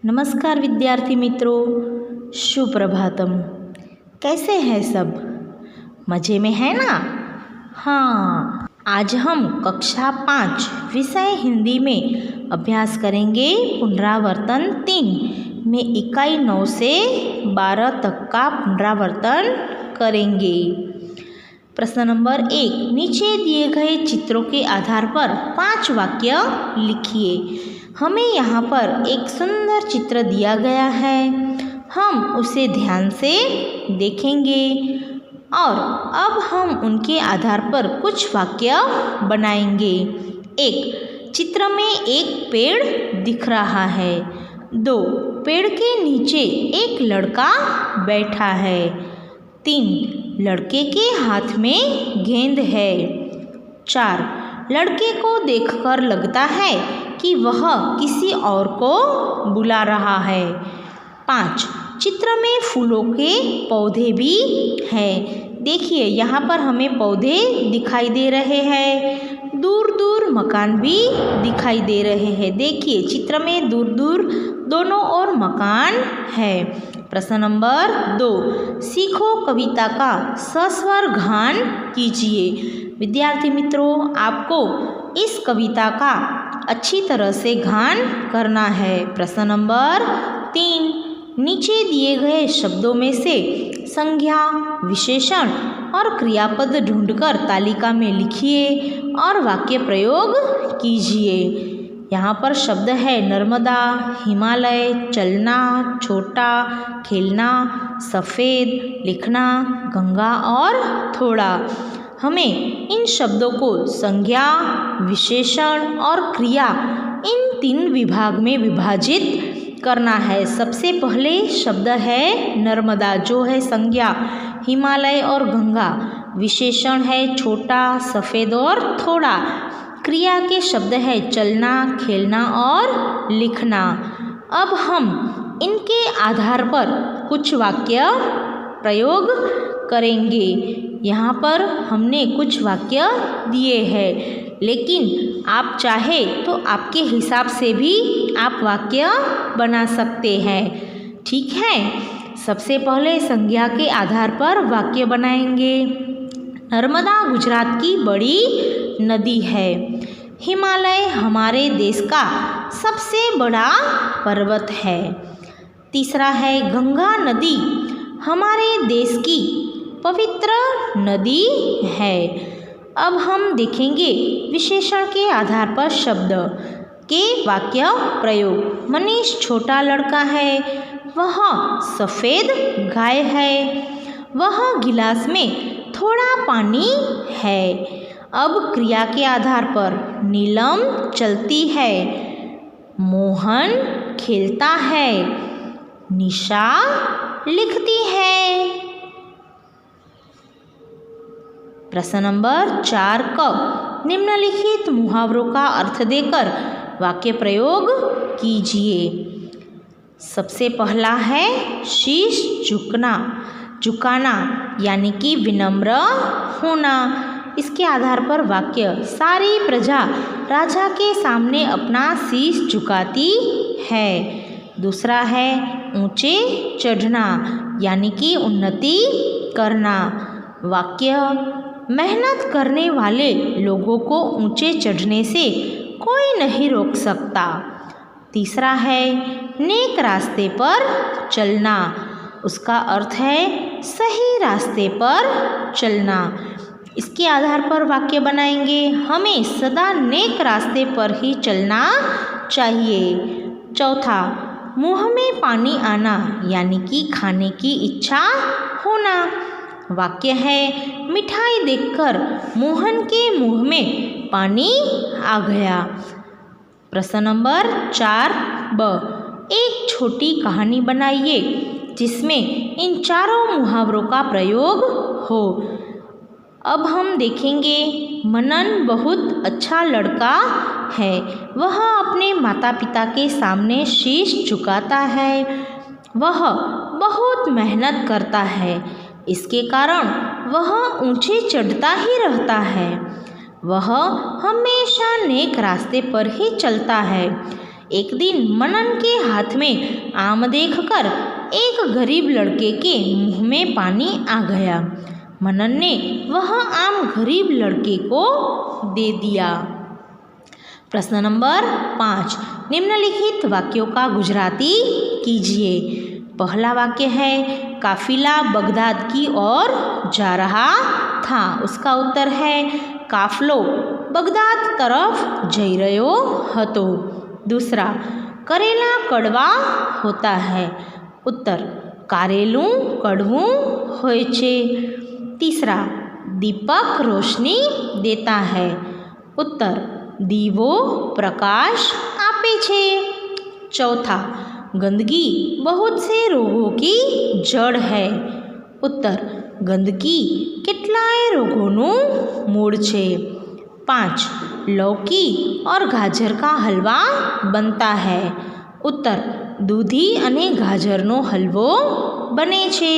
नमस्कार विद्यार्थी मित्रों, सुप्रभातम। कैसे हैं सब? मज़े में है ना? हाँ, आज हम कक्षा 5 विषय हिंदी में अभ्यास करेंगे पुनरावर्तन 3 में इकाई 9 से 12 तक का पुनरावर्तन करेंगे। प्रश्न नंबर 1, नीचे दिए गए चित्रों के आधार पर 5 वाक्य लिखिए। हमें यहाँ पर एक सुंदर चित्र दिया गया है, हम उसे ध्यान से देखेंगे और अब हम उनके आधार पर कुछ वाक्य बनाएंगे। 1, चित्र में एक पेड़ दिख रहा है। 2, पेड़ के नीचे एक लड़का बैठा है। 3, लड़के के हाथ में गेंद है। 4, लड़के को देखकर लगता है कि वह किसी और को बुला रहा है। 5, चित्र में फूलों के पौधे भी हैं। देखिए, यहाँ पर हमें पौधे दिखाई दे रहे हैं, दूर दूर मकान भी दिखाई दे रहे हैं। देखिए, चित्र में दूर दूर दोनों ओर मकान है। प्रश्न नंबर 2, सीखो कविता का सस्वर गान कीजिए। विद्यार्थी मित्रों, आपको इस कविता का अच्छी तरह से गान करना है। प्रश्न नंबर 3, नीचे दिए गए शब्दों में से संज्ञा, विशेषण और क्रियापद ढूंढकर तालिका में लिखिए और वाक्य प्रयोग कीजिए। यहाँ पर शब्द है नर्मदा, हिमालय, चलना, छोटा, खेलना, सफ़ेद, लिखना, गंगा और थोड़ा। हमें इन शब्दों को संज्ञा, विशेषण और क्रिया इन 3 विभाग में विभाजित करना है। सबसे पहले शब्द है नर्मदा, जो है संज्ञा, हिमालय और गंगा, विशेषण है छोटा, सफ़ेद और थोड़ा, क्रिया के शब्द है चलना, खेलना और लिखना। अब हम इनके आधार पर कुछ वाक्य प्रयोग करेंगे। यहाँ पर हमने कुछ वाक्य दिए हैं, लेकिन आप चाहे तो आपके हिसाब से भी आप वाक्य बना सकते हैं। ठीक है, सबसे पहले संज्ञा के आधार पर वाक्य बनाएंगे। नर्मदा गुजरात की बड़ी नदी है। हिमालय हमारे देश का सबसे बड़ा पर्वत है। तीसरा है गंगा नदी हमारे देश की पवित्र नदी है। अब हम देखेंगे विशेषण के आधार पर शब्द के वाक्य प्रयोग। मनीष छोटा लड़का है। वह सफ़ेद गाय है। वह गिलास में थोड़ा पानी है। अब क्रिया के आधार पर नीलम चलती है। मोहन खेलता है। निशा लिखती है। प्रश्न नंबर 4 क, निम्नलिखित मुहावरों का अर्थ देकर वाक्य प्रयोग कीजिए। सबसे पहला है शीश झुकाना यानी कि विनम्र होना। इसके आधार पर वाक्य, सारी प्रजा राजा के सामने अपना शीश झुकाती है। दूसरा है ऊंचे चढ़ना यानी कि उन्नति करना। वाक्य, मेहनत करने वाले लोगों को ऊंचे चढ़ने से कोई नहीं रोक सकता। तीसरा है नेक रास्ते पर चलना। उसका अर्थ है सही रास्ते पर चलना। इसके आधार पर वाक्य बनाएंगे। हमें सदा नेक रास्ते पर ही चलना चाहिए। चौथा, मुंह में पानी आना यानी कि खाने की इच्छा होना। वाक्य है, मिठाई देखकर मोहन के मुंह में पानी आ गया। प्रश्न नंबर 4 ब, एक छोटी कहानी बनाइए जिसमें इन चारों मुहावरों का प्रयोग हो। अब हम देखेंगे, मनन बहुत अच्छा लड़का है। वह अपने माता पिता के सामने शीश झुकाता है। वह बहुत मेहनत करता है, इसके कारण वह ऊंचे चढ़ता ही रहता है। वह हमेशा नेक रास्ते पर ही चलता है, एक दिन मनन के हाथ में आम देखकर एक गरीब लड़के के मुंह में पानी आ गया। मनन ने वह आम गरीब लड़के को दे दिया। प्रश्न नंबर 5, निम्नलिखित वाक्यों का गुजराती कीजिए। पहला वाक्य है काफिला बगदाद की ओर जा रहा था। उसका उत्तर है काफलो बगदाद तरफ जई रह्यो हतो। दूसरा, करेला कड़वा होता है। उत्तर, कारेलू कड़वू होय छे। तीसरा, दीपक रोशनी देता है। उत्तर, दीवो प्रकाश आपे छे। चौथा, गंदगी बहुत से रोगों की जड़ है। उत्तर, गंदगी કેટલાય રોગોનું મૂળ છે। 5, लौकी और गाजर का हलवा बनता है। उत्तर, दूधी અને ગાજરનો હલવો બને છે।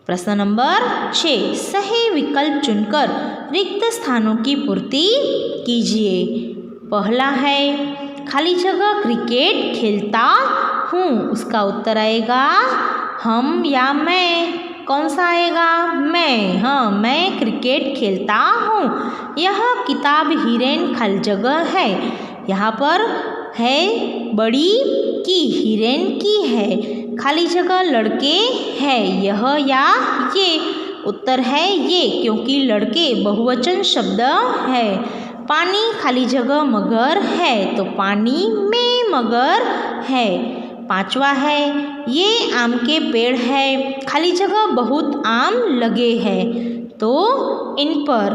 प्रश्न नंबर 6, सही विकल्प चुनकर रिक्त स्थानों की पूर्ति कीजिए। पहला है खाली जगह क्रिकेट खेलता हूँ। उसका उत्तर आएगा हम या मैं। कौन सा आएगा? मैं। हाँ, मैं क्रिकेट खेलता हूँ। यह किताब हिरेन खाली जगह है। यहाँ पर है बड़ी की, हिरेन की है। खाली जगह लड़के है, यह या ये। उत्तर है ये, क्योंकि लड़के बहुवचन शब्द है। पानी खाली जगह मगर है, तो पानी में मगर है। 5वां है ये आम के पेड़ है, खाली जगह बहुत आम लगे हैं, तो इन पर।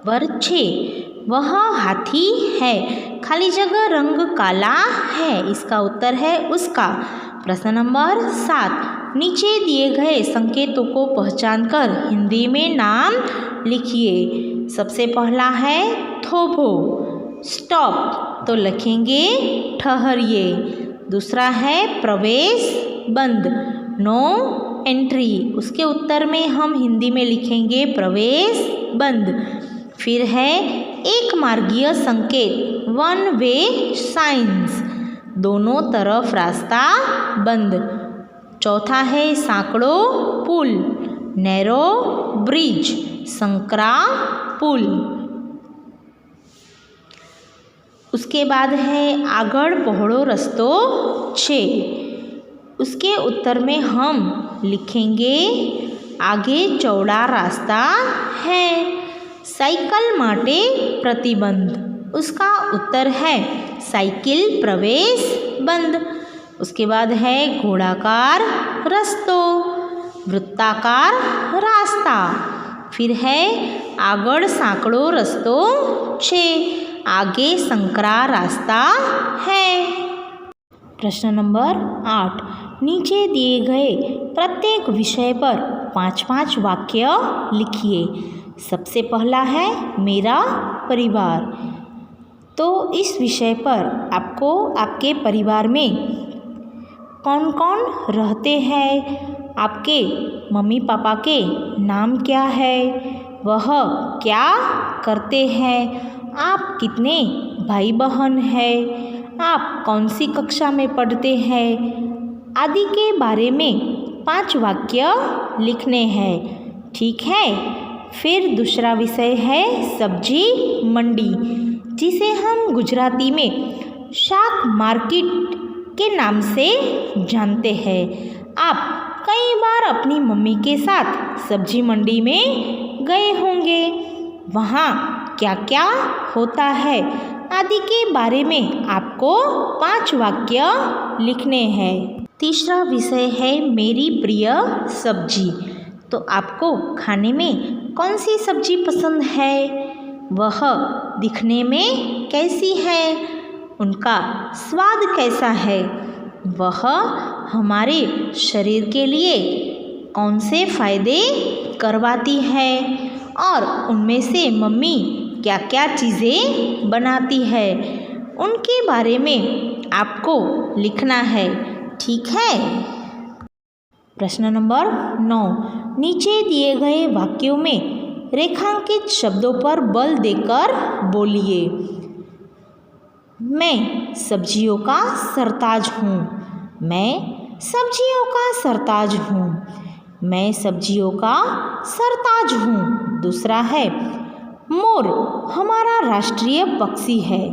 वर्ग 6, वह हाथी है, खाली जगह रंग काला है। इसका उत्तर है उसका। प्रश्न नंबर 7, नीचे दिए गए संकेतों को पहचानकर हिंदी में नाम लिखिए। सबसे पहला है थोभो, स्टॉप, तो लिखेंगे ठहरिए। दूसरा है प्रवेश बंद, नो एंट्री। उसके उत्तर में हम हिंदी में लिखेंगे प्रवेश बंद। फिर है एक मार्गीय संकेत, वन वे साइंस, दोनों तरफ रास्ता बंद। चौथा है सांकड़ो पुल, नैरो ब्रिज, संकरा पुल। उसके बाद है आगड़ पहोड़ो रस्तो छे। उसके उत्तर में हम लिखेंगे आगे चौड़ा रास्ता है। साइकिल माटे प्रतिबंध, उसका उत्तर है साइकिल प्रवेश बंद। उसके बाद है घोड़ाकार रस्तो, वृत्ताकार रास्ता। फिर है आगड़ सांकड़ो रस्तो छे, आगे संकरा रास्ता है। प्रश्न नंबर 8, नीचे दिए गए प्रत्येक विषय पर 5-5 वाक्य लिखिए। सबसे पहला है मेरा परिवार। तो इस विषय पर आपको आपके परिवार में कौन कौन रहते हैं, आपके मम्मी पापा के नाम क्या है, वह क्या करते हैं, आप कितने भाई बहन हैं, आप कौन सी कक्षा में पढ़ते हैं आदि के बारे में 5 वाक्य लिखने हैं। ठीक है। फिर दूसरा विषय है सब्जी मंडी, जिसे हम गुजराती में शाक मार्केट के नाम से जानते हैं। आप कई बार अपनी मम्मी के साथ सब्जी मंडी में गए होंगे। वहाँ क्या क्या होता है आदि के बारे में आपको 5 वाक्य लिखने हैं। तीसरा विषय है मेरी प्रिय सब्जी। तो आपको खाने में कौन सी सब्जी पसंद है, वह दिखने में कैसी है, उनका स्वाद कैसा है, वह हमारे शरीर के लिए कौन से फ़ायदे करवाती है और उनमें से मम्मी क्या क्या चीज़ें बनाती है, उनके बारे में आपको लिखना है। ठीक है। प्रश्न नंबर 9, नीचे दिए गए वाक्यों में रेखांकित शब्दों पर बल देकर बोलिए। मैं सब्जियों का सरताज हूँ। मैं सब्जियों का सरताज हूँ। मैं सब्जियों का सरताज हूँ। दूसरा है, मोर हमारा राष्ट्रीय पक्षी है।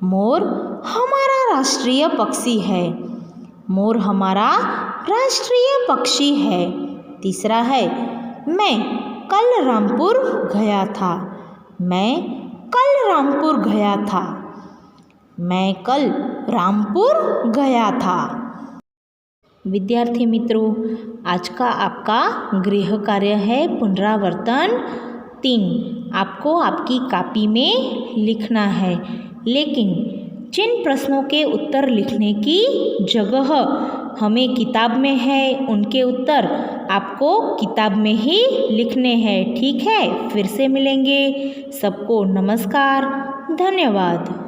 मोर हमारा राष्ट्रीय पक्षी है। मोर हमारा राष्ट्रीय पक्षी है। तीसरा है, मैं कल रामपुर गया था। मैं कल रामपुर गया था। मैं कल रामपुर गया था। विद्यार्थी मित्रों, आज का आपका गृह कार्य है पुनरावर्तन 3। आपको आपकी कॉपी में लिखना है, लेकिन जिन प्रश्नों के उत्तर लिखने की जगह हमें किताब में है, उनके उत्तर आपको किताब में ही लिखने हैं। ठीक है, फिर से मिलेंगे। सबको नमस्कार, धन्यवाद।